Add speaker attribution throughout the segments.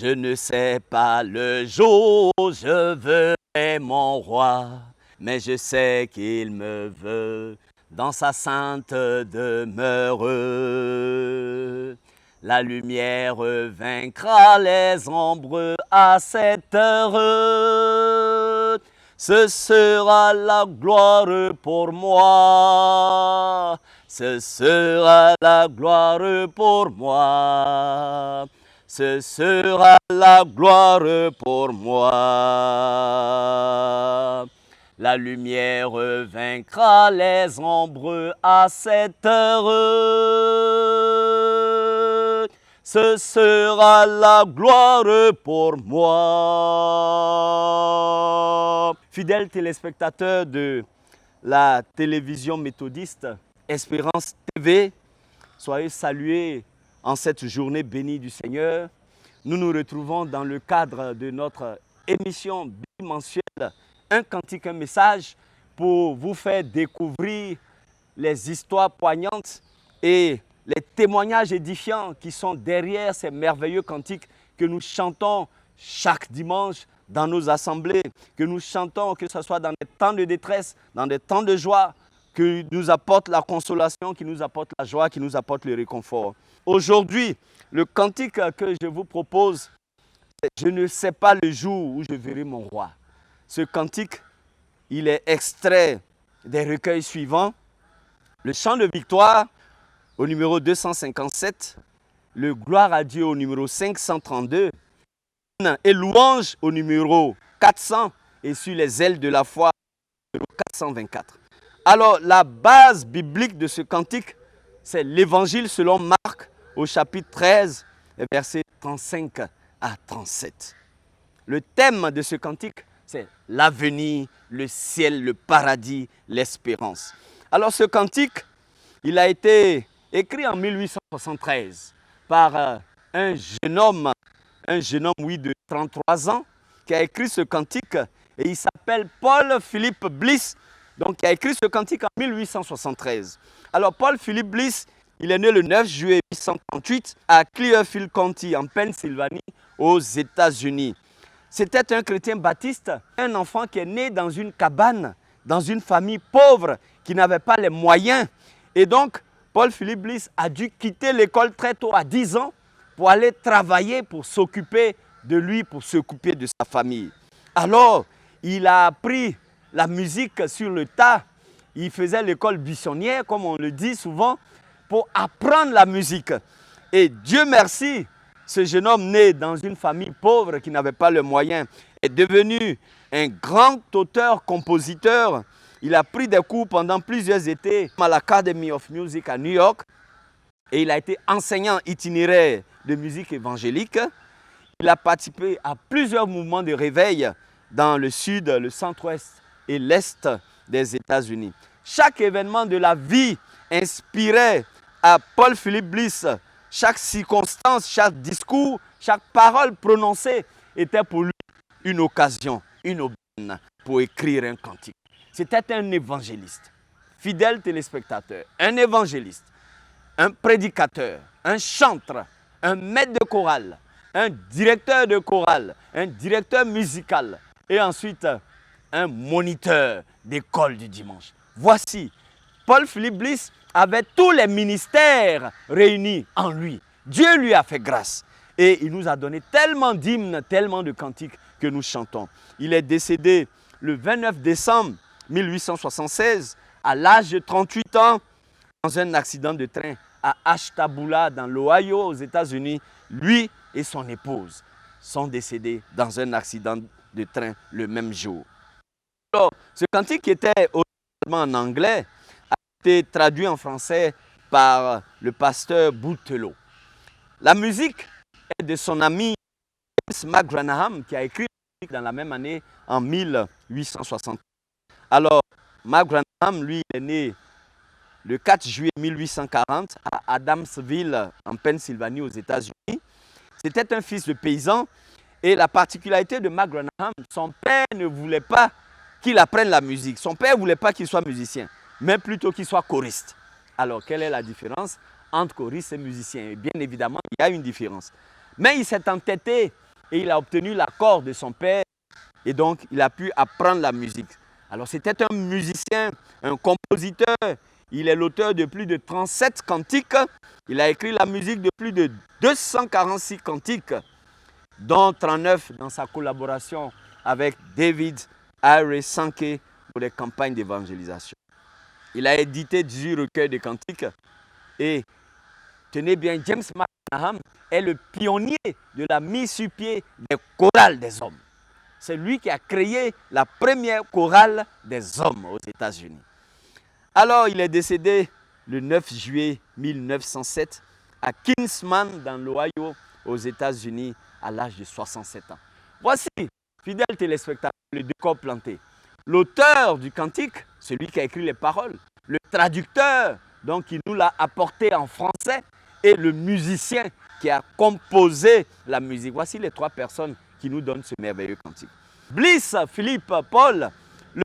Speaker 1: Je ne sais pas le jour où je verrai mon roi, mais je sais qu'il me veut dans sa sainte demeure. La lumière vaincra les ombres à cette heure. Ce sera la gloire pour moi. Ce sera la gloire pour moi. Ce sera la gloire pour moi. La lumière vaincra les ombres à cette heure. Ce sera la gloire pour moi. Fidèles téléspectateurs de la télévision méthodiste Espérance TV, soyez salués en cette journée bénie du Seigneur. Nous nous retrouvons dans le cadre de notre émission bimensuelle Un cantique, un message, pour vous faire découvrir les histoires poignantes et les témoignages édifiants qui sont derrière ces merveilleux cantiques que nous chantons chaque dimanche dans nos assemblées, que nous chantons, que ce soit dans des temps de détresse, dans des temps de joie, qui nous apporte la consolation, qui nous apporte la joie, qui nous apporte le réconfort. Aujourd'hui, le cantique que je vous propose, c'est « Je ne sais pas le jour où je verrai mon roi ». Ce cantique, il est extrait des recueils suivants. Le chant de victoire au numéro 257, le gloire à Dieu au numéro 532 et louange au numéro 400 et sur les ailes de la foi au numéro 424. Alors, la base biblique de ce cantique, c'est l'évangile selon Marc au chapitre 13, versets 35 à 37. Le thème de ce cantique, c'est l'avenir, le ciel, le paradis, l'espérance. Alors, ce cantique, il a été écrit en 1873 par un jeune homme, oui, de 33 ans, qui a écrit ce cantique et il s'appelle Paul Philip Bliss. Donc, il a écrit ce cantique en 1873. Alors, Paul Philip Bliss, il est né le 9 juillet 1838 à Clearfield County, en Pennsylvanie, aux États-Unis. C'était un chrétien baptiste, un enfant qui est né dans une cabane, dans une famille pauvre, qui n'avait pas les moyens. Et donc, Paul Philip Bliss a dû quitter l'école très tôt, à 10 ans, pour aller travailler, pour s'occuper de lui, pour s'occuper de sa famille. Alors, il a appris la musique sur le tas. Il faisait l'école buissonnière, comme on le dit souvent, pour apprendre la musique. Et Dieu merci, ce jeune homme né dans une famille pauvre qui n'avait pas le moyen est devenu un grand auteur-compositeur. Il a pris des cours pendant plusieurs étés à l'Academy of Music à New York et il a été enseignant itinéraire de musique évangélique. Il a participé à plusieurs mouvements de réveil dans le sud, le centre-ouest et l'est des États-Unis. Chaque événement de la vie inspirait à Paul Philip Bliss. Chaque circonstance, chaque discours, chaque parole prononcée était pour lui une occasion, une aubaine pour écrire un cantique. C'était un évangéliste, fidèle téléspectateur, un évangéliste, un prédicateur, un chantre, un maître de chorale, un directeur de chorale, un directeur musical et ensuite un moniteur d'école du dimanche. Voici, Paul Philip Bliss avait tous les ministères réunis en lui. Dieu lui a fait grâce et il nous a donné tellement d'hymnes, tellement de cantiques que nous chantons. Il est décédé le 29 décembre 1876 à l'âge de 38 ans dans un accident de train à Ashtabula dans l'Ohio aux États-Unis. Lui et son épouse sont décédés dans un accident de train le même jour. Alors, ce cantique qui était originellement en anglais a été traduit en français par le pasteur Bouthelot. La musique est de son ami James McGranaham qui a écrit la musique dans la même année en 1860. Alors, McGranaham, lui, est né le 4 juillet 1840 à Adamsville, en Pennsylvanie, aux États-Unis. C'était un fils de paysan et la particularité de McGranaham, son père ne voulait pas qu'il apprenne la musique. Son père ne voulait pas qu'il soit musicien, mais plutôt qu'il soit choriste. Alors, quelle est la différence entre choriste et musicien? Et bien évidemment, il y a une différence. Mais il s'est entêté et il a obtenu l'accord de son père et donc il a pu apprendre la musique. Alors c'était un musicien, un compositeur, il est l'auteur de plus de 37 cantiques, il a écrit la musique de plus de 246 cantiques, dont 39 dans sa collaboration avec David Ira Sankey pour les campagnes d'évangélisation. Il a édité 18 recueils de cantiques et tenez bien, James McMahon est le pionnier de la mise sur pied des chorales des hommes. C'est lui qui a créé la première chorale des hommes aux États-Unis. Alors, il est décédé le 9 juillet 1907 à Kinsman, dans l'Ohio, aux États-Unis, à l'âge de 67 ans. Voici, fidèles téléspectateurs, le décor planté. L'auteur du cantique, celui qui a écrit les paroles, le traducteur, donc qui nous l'a apporté en français, et le musicien qui a composé la musique. Voici les trois personnes qui nous donnent ce merveilleux cantique. Bliss, Philippe, Paul.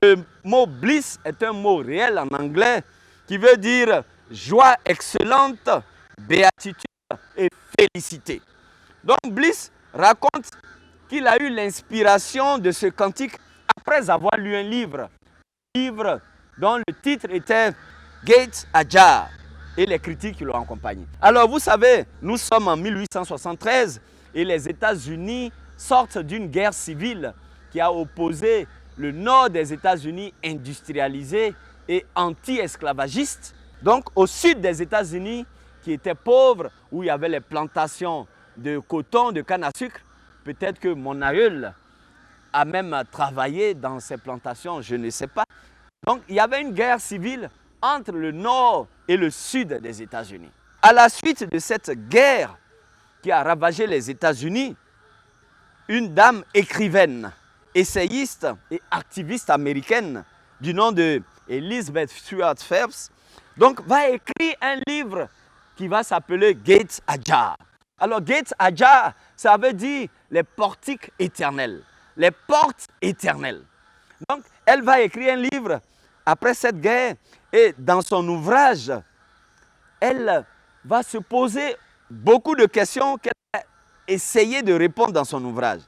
Speaker 1: Le mot bliss est un mot réel en anglais qui veut dire joie excellente, béatitude et félicité. Donc Bliss raconte qu'il a eu l'inspiration de ce cantique après avoir lu un livre dont le titre était Gates Ajar et les critiques qui l'ont accompagné. Alors vous savez, nous sommes en 1873 et les États-Unis sortent d'une guerre civile qui a opposé le nord des États-Unis industrialisé et anti-esclavagiste, donc au sud des États-Unis qui étaient pauvres, où il y avait les plantations de coton, de canne à sucre. Peut-être que mon aïeul a même travaillé dans ces plantations, je ne sais pas. Donc il y avait une guerre civile entre le nord et le sud des États-Unis. À la suite de cette guerre qui a ravagé les États-Unis, une dame écrivaine, essayiste et activiste américaine du nom de Elizabeth Stuart Phelps, donc va écrire un livre qui va s'appeler Gates Ajar. Alors Gates Ajar, ça veut dire les portiques éternels, les portes éternelles. Donc elle va écrire un livre après cette guerre et dans son ouvrage, elle va se poser beaucoup de questions qu'elle a essayé de répondre dans son ouvrage.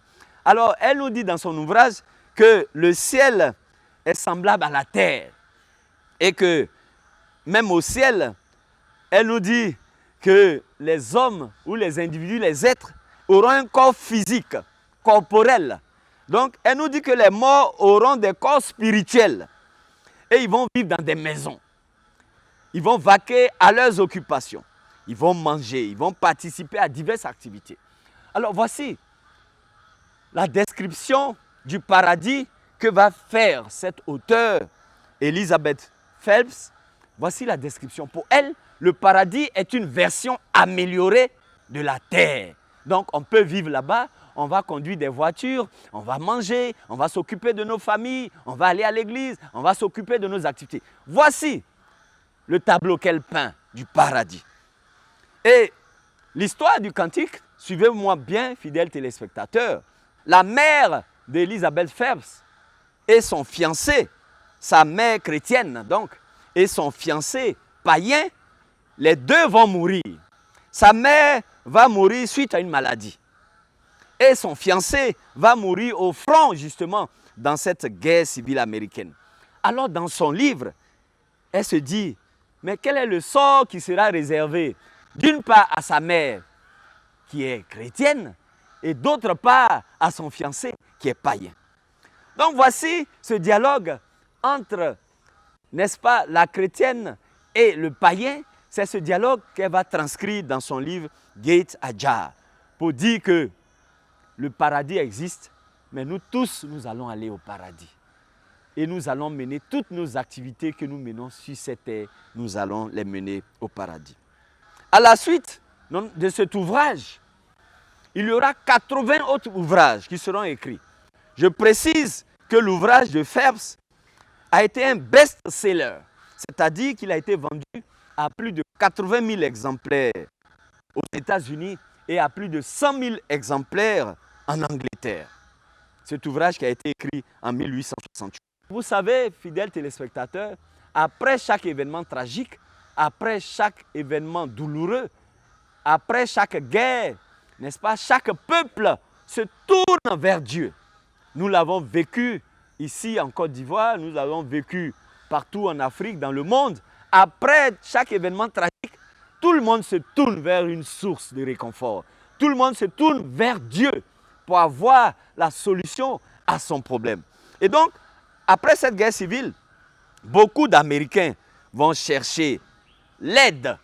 Speaker 1: Alors, elle nous dit dans son ouvrage que le ciel est semblable à la terre et que même au ciel, elle nous dit que les hommes ou les individus, les êtres, auront un corps physique, corporel. Donc, elle nous dit que les morts auront des corps spirituels et ils vont vivre dans des maisons. Ils vont vaquer à leurs occupations. Ils vont manger, ils vont participer à diverses activités. Alors, voici la description du paradis que va faire cette auteure, Elizabeth Phelps. Voici la description. Pour elle, le paradis est une version améliorée de la terre. Donc, on peut vivre là-bas, on va conduire des voitures, on va manger, on va s'occuper de nos familles, on va aller à l'église, on va s'occuper de nos activités. Voici le tableau qu'elle peint du paradis. Et l'histoire du cantique, suivez-moi bien, fidèles téléspectateurs. La mère d'Elizabeth Phelps et son fiancé, sa mère chrétienne donc, et son fiancé païen, les deux vont mourir. Sa mère va mourir suite à une maladie. Et son fiancé va mourir au front justement dans cette guerre civile américaine. Alors dans son livre, elle se dit, mais quel est le sort qui sera réservé d'une part à sa mère qui est chrétienne et d'autre part à son fiancé qui est païen. Donc voici ce dialogue entre, n'est-ce pas, la chrétienne et le païen. C'est ce dialogue qu'elle va transcrire dans son livre Gates Ajar pour dire que le paradis existe, mais nous tous, nous allons aller au paradis. Et nous allons mener toutes nos activités que nous menons sur cette terre, nous allons les mener au paradis. À la suite de cet ouvrage, il y aura 80 autres ouvrages qui seront écrits. Je précise que l'ouvrage de Phelps a été un best-seller, c'est-à-dire qu'il a été vendu à plus de 80 000 exemplaires aux États-Unis et à plus de 100 000 exemplaires en Angleterre. Cet ouvrage qui a été écrit en 1868. Vous savez, fidèles téléspectateurs, après chaque événement tragique, après chaque événement douloureux, après chaque guerre, n'est-ce pas, chaque peuple se tournent vers Dieu. Nous l'avons vécu ici en Côte d'Ivoire, nous l'avons vécu partout en Afrique, dans le monde. Après chaque événement tragique, tout le monde se tourne vers une source de réconfort. Tout le monde se tourne vers Dieu pour avoir la solution à son problème. Et donc, après cette guerre civile, beaucoup d'Américains vont chercher l'aide,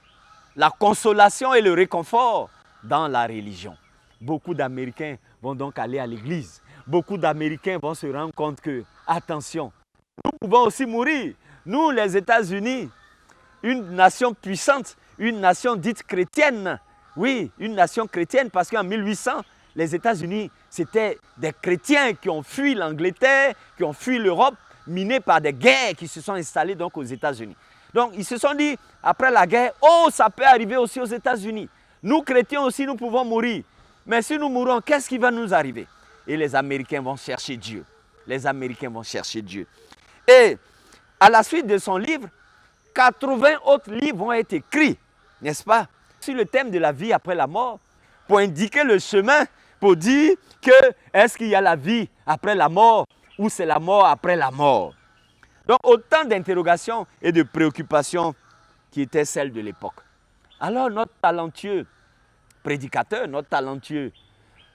Speaker 1: la consolation et le réconfort dans la religion. Beaucoup d'Américains vont donc aller à l'église. Beaucoup d'Américains vont se rendre compte que, attention, nous pouvons aussi mourir. Nous, les États-Unis, une nation puissante, une nation dite chrétienne. Oui, une nation chrétienne parce qu'en 1800, les États-Unis, c'était des chrétiens qui ont fui l'Angleterre, qui ont fui l'Europe, minés par des guerres qui se sont installées donc aux États-Unis. Donc, ils se sont dit, après la guerre, oh, ça peut arriver aussi aux États-Unis. Nous, chrétiens aussi, nous pouvons mourir. Mais si nous mourons, qu'est-ce qui va nous arriver? Et les Américains vont chercher Dieu. Les Américains vont chercher Dieu. Et à la suite de son livre, 80 autres livres vont être écrits, n'est-ce pas, sur le thème de la vie après la mort, pour indiquer le chemin, pour dire que est-ce qu'il y a la vie après la mort ou c'est la mort après la mort. Donc autant d'interrogations et de préoccupations qui étaient celles de l'époque. Alors notre talentueux prédicateur, notre talentueux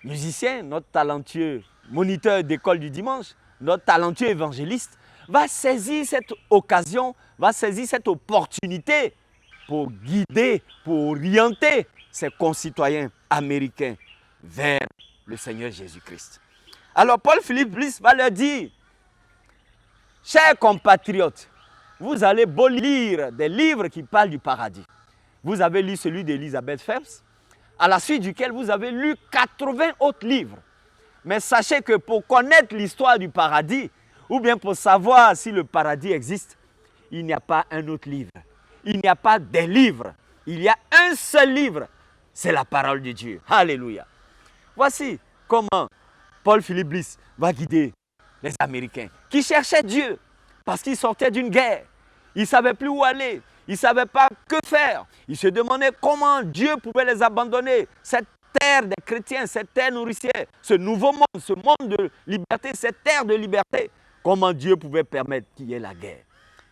Speaker 1: musicien, notre talentueux moniteur d'école du dimanche, notre talentueux évangéliste va saisir cette occasion, va saisir cette opportunité pour guider, pour orienter ses concitoyens américains vers le Seigneur Jésus-Christ. Alors Paul-Philippe Bliss va leur dire, chers compatriotes, vous allez beau lire des livres qui parlent du paradis. Vous avez lu celui d'Elizabeth Phelps, à la suite duquel vous avez lu 80 autres livres. Mais sachez que pour connaître l'histoire du paradis, ou bien pour savoir si le paradis existe, il n'y a pas un autre livre. Il n'y a pas des livres. Il y a un seul livre. C'est la parole de Dieu. Alléluia. Voici comment Paul-Philippe Bliss va guider les Américains qui cherchaient Dieu parce qu'ils sortaient d'une guerre. Ils ne savaient plus où aller. Ils ne savaient pas que faire. Ils se demandaient comment Dieu pouvait les abandonner. Cette terre des chrétiens, cette terre nourricière, ce nouveau monde, ce monde de liberté, cette terre de liberté. Comment Dieu pouvait permettre qu'il y ait la guerre.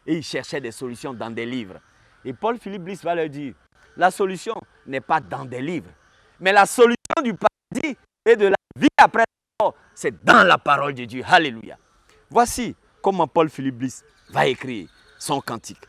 Speaker 1: Et ils cherchaient des solutions dans des livres. Et Paul-Philippe Bliss va leur dire, la solution n'est pas dans des livres, mais la solution du paradis et de la vie après la mort, c'est dans la parole de Dieu. Alléluia. Voici comment Paul-Philippe Bliss va écrire son cantique.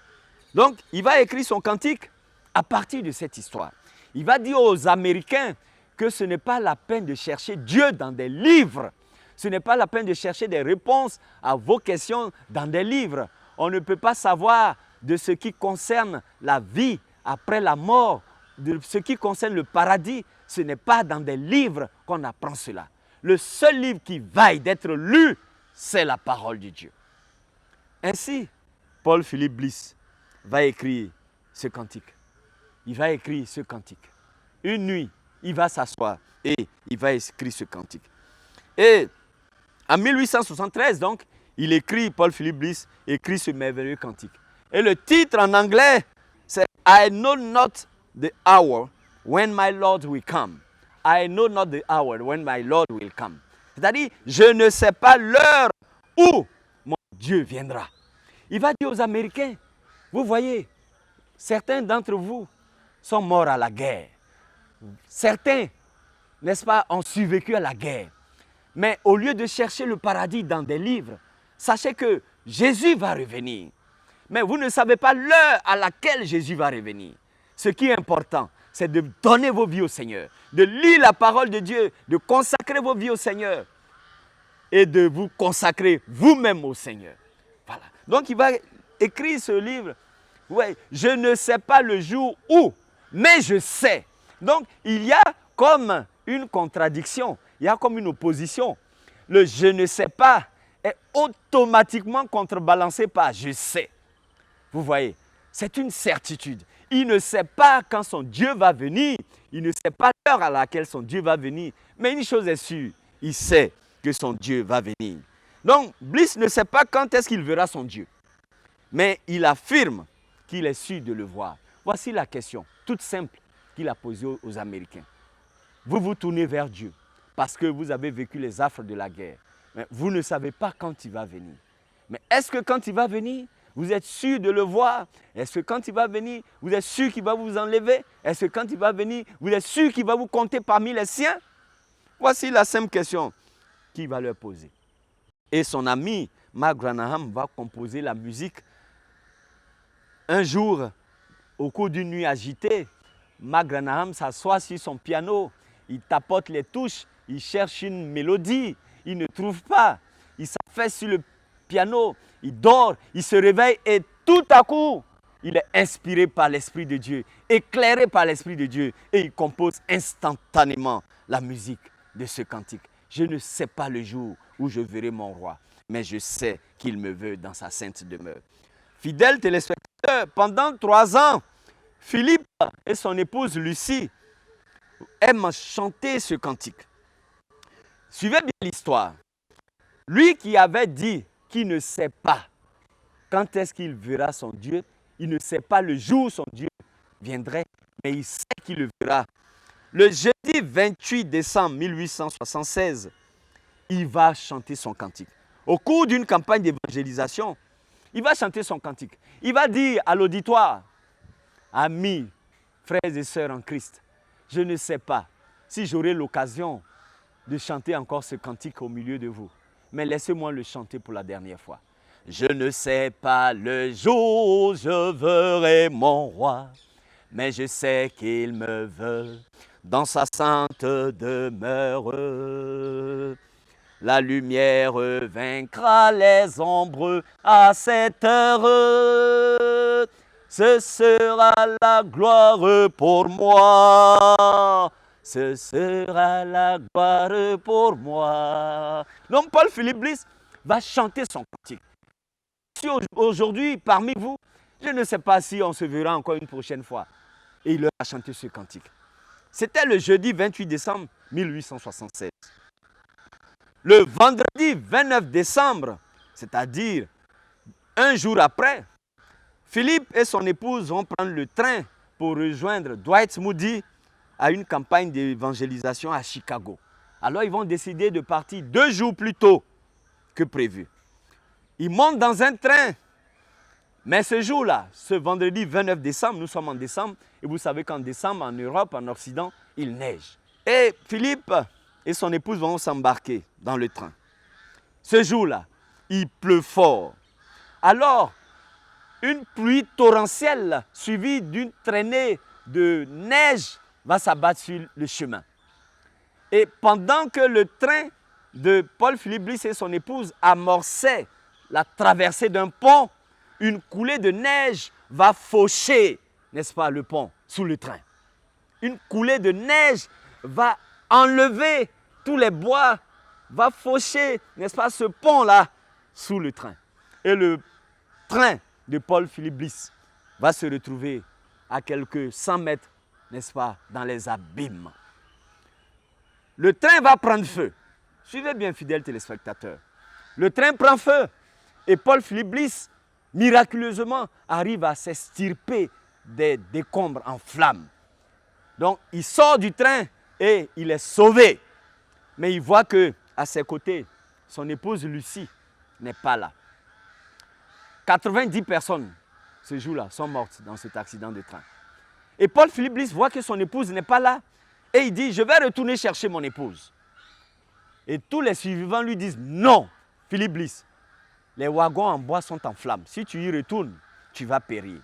Speaker 1: Donc, il va écrire son cantique à partir de cette histoire. Il va dire aux Américains que ce n'est pas la peine de chercher Dieu dans des livres. Ce n'est pas la peine de chercher des réponses à vos questions dans des livres. On ne peut pas savoir de ce qui concerne la vie après la mort, de ce qui concerne le paradis. Ce n'est pas dans des livres qu'on apprend cela. Le seul livre qui vaille d'être lu, c'est la parole de Dieu. Ainsi, Paul-Philippe Bliss va écrire ce cantique. Il va écrire ce cantique. Une nuit, il va s'asseoir et il va écrire ce cantique. Et en 1873, donc, Paul-Philippe Bliss écrit ce merveilleux cantique. Et le titre en anglais, c'est « I know not the hour when my Lord will come. I know not the hour when my Lord will come. » C'est-à-dire, je ne sais pas l'heure où mon Dieu viendra. Il va dire aux Américains, vous voyez, certains d'entre vous sont morts à la guerre. Certains, n'est-ce pas, ont survécu à la guerre. Mais au lieu de chercher le paradis dans des livres, sachez que Jésus va revenir. Mais vous ne savez pas l'heure à laquelle Jésus va revenir. Ce qui est important, c'est de donner vos vies au Seigneur, de lire la parole de Dieu, de consacrer vos vies au Seigneur et de vous consacrer vous-même au Seigneur. Voilà. Donc il va écrire ce livre. Ouais, je ne sais pas le jour où, mais je sais. Donc il y a comme une contradiction, il y a comme une opposition. Le je ne sais pas est automatiquement contrebalancé par je sais. Vous voyez, c'est une certitude. Il ne sait pas quand son Dieu va venir. Il ne sait pas l'heure à laquelle son Dieu va venir. Mais une chose est sûre, il sait que son Dieu va venir. Donc, Bliss ne sait pas quand est-ce qu'il verra son Dieu. Mais il affirme qu'il est sûr de le voir. Voici la question, toute simple, qu'il a posée aux Américains. Vous vous tournez vers Dieu. parce que vous avez vécu les affres de la guerre. Mais vous ne savez pas quand il va venir. Mais est-ce que quand il va venir, vous êtes sûr de le voir? Est-ce que quand il va venir, vous êtes sûr qu'il va vous enlever? Est-ce que quand il va venir, vous êtes sûr qu'il va vous compter parmi les siens? Voici la simple question qu'il va leur poser. Et son ami Mark Branham va composer la musique. Un jour, au cours d'une nuit agitée, Mark Branham s'assoit sur son piano, il tapote les touches, il cherche une mélodie, il ne trouve pas. Il s'affaisse sur le piano, il dort, il se réveille et tout à coup, il est inspiré par l'Esprit de Dieu, éclairé par l'Esprit de Dieu et il compose instantanément la musique de ce cantique. Je ne sais pas le jour où je verrai mon roi, mais je sais qu'il me veut dans sa sainte demeure. Fidèles téléspectateurs, pendant 3 ans, Philippe et son épouse Lucie aiment chanter ce cantique. Suivez bien l'histoire. Lui qui avait dit qu'il ne sait pas quand est-ce qu'il verra son Dieu, il ne sait pas le jour où son Dieu viendrait, mais il sait qu'il le verra. Le jeudi 28 décembre 1876, il va chanter son cantique. Au cours d'une campagne d'évangélisation, il va chanter son cantique. Il va dire à l'auditoire, amis, frères et sœurs en Christ, je ne sais pas si j'aurai l'occasion de chanter encore ce cantique au milieu de vous. Mais laissez-moi le chanter pour la dernière fois. Je ne sais pas le jour où je verrai mon roi, mais je sais qu'il me veut dans sa sainte demeure. La lumière vaincra les ombres à cette heure. Ce sera la gloire pour moi. Ce sera la gloire pour moi. Donc Paul-Philippe Bliss va chanter son cantique. Si aujourd'hui, parmi vous, je ne sais pas si on se verra encore une prochaine fois. Et il leur a chanté ce cantique. C'était le jeudi 28 décembre 1876. Le vendredi 29 décembre, c'est-à-dire un jour après, Philippe et son épouse vont prendre le train pour rejoindre Dwight Moody à une campagne d'évangélisation à Chicago. Alors ils vont décider de partir 2 jours plus tôt que prévu. Ils montent dans un train, mais ce jour-là, ce vendredi 29 décembre, nous sommes en décembre, et vous savez qu'en décembre, en Europe, en Occident, il neige. Et Philippe et son épouse vont s'embarquer dans le train. Ce jour-là, il pleut fort. Alors, une pluie torrentielle suivie d'une traînée de neige va s'abattre sur le chemin. Et pendant que le train de Paul-Philippe Bliss et son épouse amorçait la traversée d'un pont, une coulée de neige va faucher, n'est-ce pas, le pont sous le train. Une coulée de neige va enlever tous les bois, va faucher, n'est-ce pas, ce pont-là sous le train. Et le train de Paul-Philippe Bliss va se retrouver à quelques 100 mètres, n'est-ce pas, dans les abîmes. Le train va prendre feu. Suivez bien, fidèles téléspectateurs. Le train prend feu et Paul-Philippe Bliss, miraculeusement, arrive à s'extirper des décombres en flammes. Donc, il sort du train et il est sauvé. Mais il voit qu'à ses côtés, son épouse Lucie n'est pas là. 90 personnes, ce jour-là, sont mortes dans cet accident de train. Et Paul-Philippe Bliss voit que son épouse n'est pas là. Et il dit, je vais retourner chercher mon épouse. Et tous les survivants lui disent, non, Philippe Bliss, les wagons en bois sont en flammes. Si tu y retournes, tu vas périr.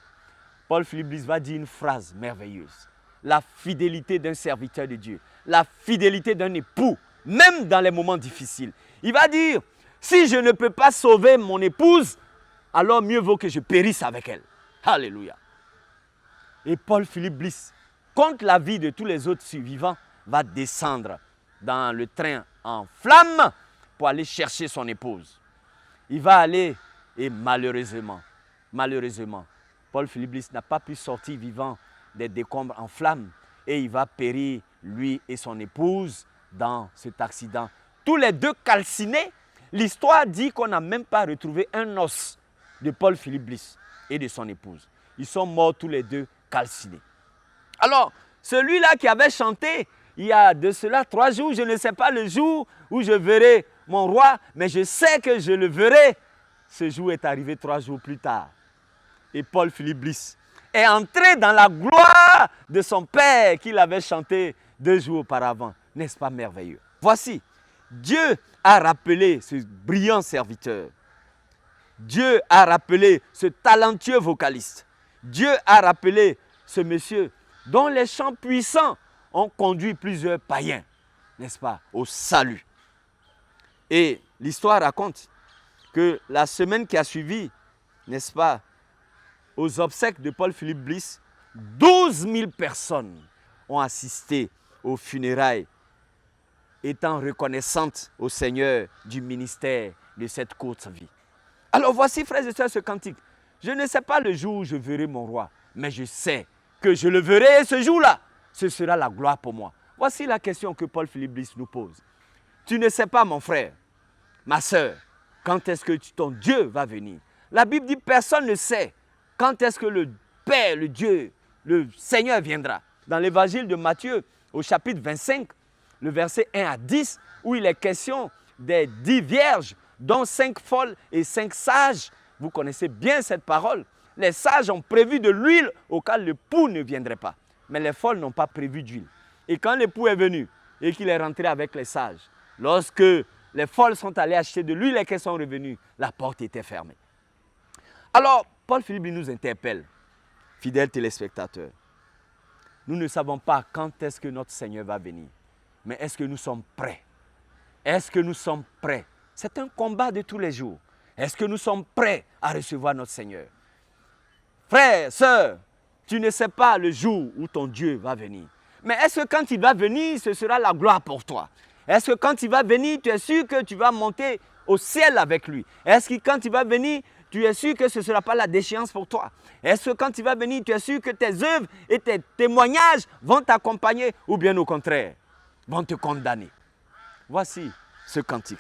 Speaker 1: Paul-Philippe Bliss va dire une phrase merveilleuse. La fidélité d'un serviteur de Dieu, la fidélité d'un époux, même dans les moments difficiles. Il va dire, si je ne peux pas sauver mon épouse, alors mieux vaut que je périsse avec elle. Alléluia. Et Paul-Philippe Bliss, contre la vie de tous les autres survivants, va descendre dans le train en flammes pour aller chercher son épouse. Il va aller et malheureusement, Paul-Philippe Bliss n'a pas pu sortir vivant des décombres en flammes et il va périr, lui et son épouse, dans cet accident. Tous les deux calcinés. L'histoire dit qu'on n'a même pas retrouvé un os de Paul-Philippe Bliss et de son épouse. Ils sont morts tous les deux calcinés. Alors, celui-là qui avait chanté, il y a de cela 3 jours, je ne sais pas le jour où je verrai mon roi, mais je sais que je le verrai. Ce jour est arrivé 3 jours plus tard. Et Paul-Philippe Bliss est entré dans la gloire de son Père qu'il avait chanté 2 jours auparavant. N'est-ce pas merveilleux? Voici, Dieu a rappelé ce brillant serviteur. Dieu a rappelé ce talentueux vocaliste. Dieu a rappelé ce monsieur dont les chants puissants ont conduit plusieurs païens, n'est-ce pas, au salut. Et l'histoire raconte que la semaine qui a suivi, n'est-ce pas, aux obsèques de Paul-Philippe Bliss, 12 000 personnes ont assisté aux funérailles, étant reconnaissantes au Seigneur du ministère de cette courte vie. Alors voici, frères et sœurs, ce cantique. Je ne sais pas le jour où je verrai mon roi, mais je sais que je le verrai ce jour-là. Ce sera la gloire pour moi. Voici la question que Paul-Philippe Bliss nous pose. Tu ne sais pas, mon frère, ma sœur, quand est-ce que ton Dieu va venir? La Bible dit personne ne sait quand est-ce que le Père, le Dieu, le Seigneur viendra. Dans l'évangile de Matthieu, au chapitre 25, le verset 1 à 10, où il est question des 10 vierges, dont 5 folles et 5 sages. Vous connaissez bien cette parole. Les sages ont prévu de l'huile au cas où l'époux ne viendrait pas. Mais les folles n'ont pas prévu d'huile. Et quand l'époux est venu et qu'il est rentré avec les sages, lorsque les folles sont allées acheter de l'huile et qu'elles sont revenues, la porte était fermée. Alors, Paul-Philippe nous interpelle, fidèles téléspectateurs. Nous ne savons pas quand est-ce que notre Seigneur va venir. Mais est-ce que nous sommes prêts? Est-ce que nous sommes prêts? C'est un combat de tous les jours. Est-ce que nous sommes prêts à recevoir notre Seigneur? Frère, sœur, tu ne sais pas le jour où ton Dieu va venir. Mais est-ce que quand il va venir, ce sera la gloire pour toi? Est-ce que quand il va venir, tu es sûr que tu vas monter au ciel avec lui? Est-ce que quand il va venir, tu es sûr que ce ne sera pas la déchéance pour toi? Est-ce que quand il va venir, tu es sûr que tes œuvres et tes témoignages vont t'accompagner ou bien au contraire, vont te condamner? Voici ce cantique.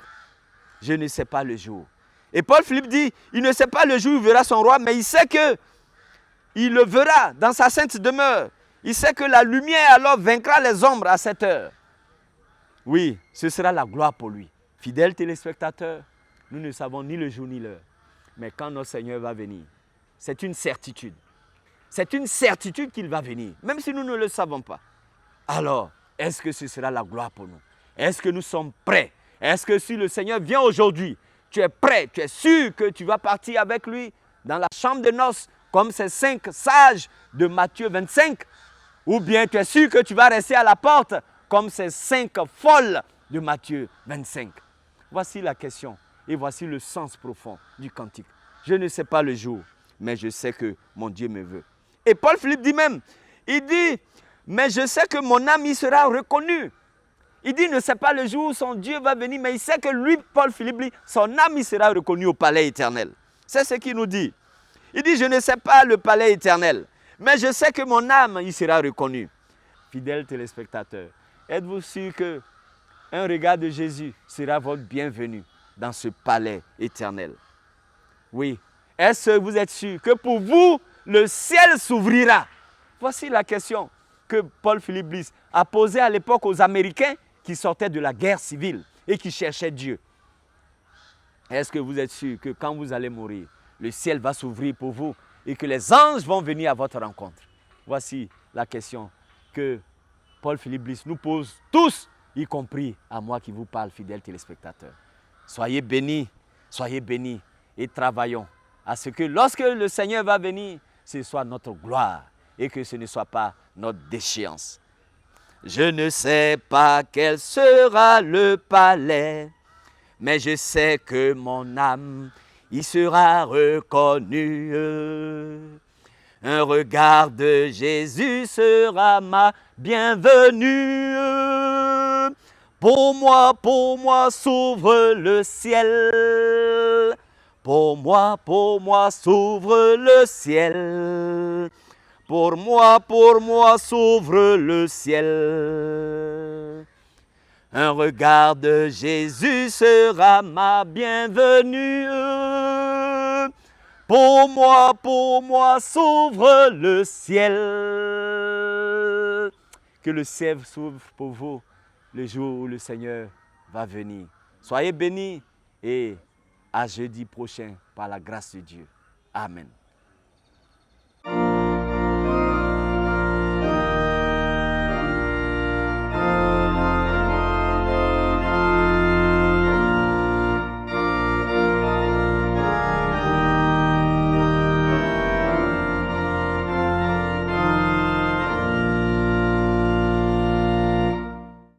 Speaker 1: Je ne sais pas le jour. Et Paul-Philippe dit, il ne sait pas le jour où il verra son roi, mais il sait que il le verra dans sa sainte demeure. Il sait que la lumière alors vaincra les ombres à cette heure. Oui, ce sera la gloire pour lui. Fidèles téléspectateurs, nous ne savons ni le jour ni l'heure. Mais quand notre Seigneur va venir, c'est une certitude. C'est une certitude qu'il va venir, même si nous ne le savons pas. Alors, est-ce que ce sera la gloire pour nous? Est-ce que nous sommes prêts? Est-ce que si le Seigneur vient aujourd'hui, tu es prêt, tu es sûr que tu vas partir avec lui dans la chambre de noces, comme ces 5 sages de Matthieu 25? Ou bien tu es sûr que tu vas rester à la porte, comme ces 5 folles de Matthieu 25? Voici la question et voici le sens profond du cantique. Je ne sais pas le jour, mais je sais que mon Dieu me veut. Et Paul-Philippe dit même, il dit, mais je sais que mon âme y sera reconnue. Il dit, il ne sait pas le jour où son Dieu va venir, mais il sait que lui, Paul-Philippe, son âme y sera reconnue au palais éternel. C'est ce qu'il nous dit. Il dit, je ne sais pas le palais éternel, mais je sais que mon âme y sera reconnue. Fidèles téléspectateurs, êtes-vous sûr qu'un regard de Jésus sera votre bienvenue dans ce palais éternel? Oui. Est-ce que vous êtes sûr que pour vous, le ciel s'ouvrira? Voici la question que Paul-Philippe Bliss a posée à l'époque aux Américains qui sortaient de la guerre civile et qui cherchaient Dieu. Est-ce que vous êtes sûr que quand vous allez mourir, le ciel va s'ouvrir pour vous et que les anges vont venir à votre rencontre? Voici la question que Paul-Philippe Bliss nous pose tous, y compris à moi qui vous parle, fidèles téléspectateurs. Soyez bénis et travaillons à ce que lorsque le Seigneur va venir, ce soit notre gloire et que ce ne soit pas notre déchéance. Je ne sais pas quel sera le palais, mais je sais que mon âme y sera reconnue. Un regard de Jésus sera ma bienvenue. Pour moi s'ouvre le ciel. Pour moi s'ouvre le ciel. Pour moi s'ouvre le ciel. Un regard de Jésus sera ma bienvenue. Pour moi s'ouvre le ciel. Que le ciel s'ouvre pour vous le jour où le Seigneur va venir. Soyez bénis et à jeudi prochain par la grâce de Dieu. Amen.